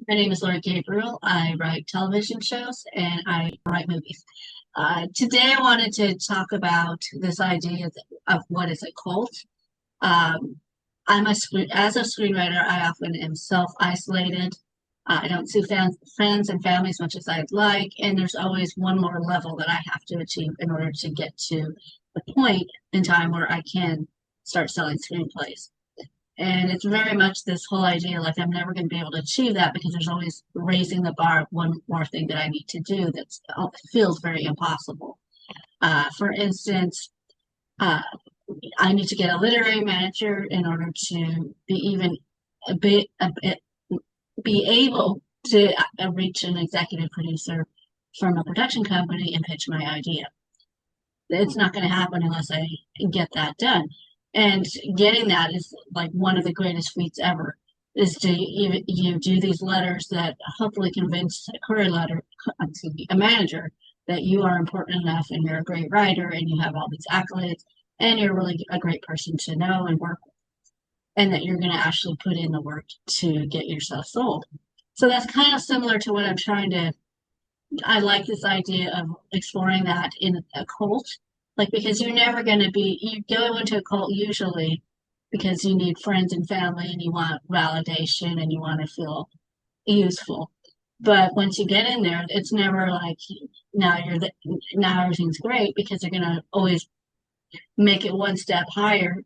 My name is Laura Gabriel. I write television shows and I write movies. Today, I wanted to talk about this idea of what is a cult. Um, as a screenwriter, I often am self-isolated. I don't see friends and family as much as I'd like, and there's always one more level that I have to achieve in order to get to the point in time where I can start selling screenplays. And it's very much this whole idea like I'm never going to be able to achieve that because there's always raising the bar of one more thing that I need to do that feels very impossible. For instance, uh, I need to get a literary manager in order to be even a bit be able to reach an executive producer from a production company and pitch my idea. It's not going to happen unless I get that done. And getting that is like one of the greatest feats ever. Is to you do these letters that hopefully convince a career letter, excuse me, a manager that you are important enough and you're a great writer and you have all these accolades and you're really a great person to know and work with, and that you're going to actually put in the work to get yourself sold. So that's kind of similar to what I'm trying to I like this idea of exploring that in a cult, like because you're never going to be, you go into a cult usually because you need friends and family and you want validation and you want to feel useful. But once you get in there, it's never like now now everything's great because they're going to always make it one step higher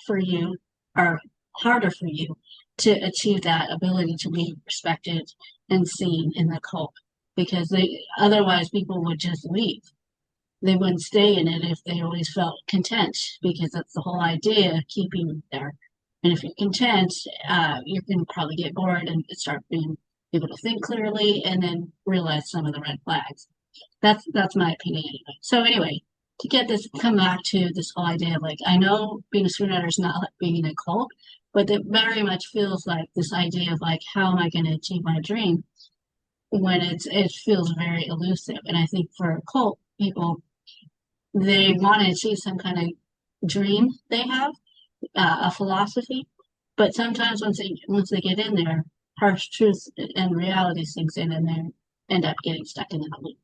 for you or harder for you to achieve that ability to be respected and seen in the cult because they otherwise people would just leave. They wouldn't stay in it if they always felt content because that's the whole idea of keeping you there. And if you're content, you can probably get bored and start being able to think clearly and then realize some of the red flags. That's my opinion anyway. So anyway, to get this come back to this whole idea of like I know being a screenwriter is not like being in a cult, but it very much feels like this idea of like how am I going to achieve my dream when it feels very elusive. And I think for cult people, they want to achieve some kind of dream they have, a philosophy, but sometimes once they get in there, harsh truth and reality sinks in, and they end up getting stuck in that loop.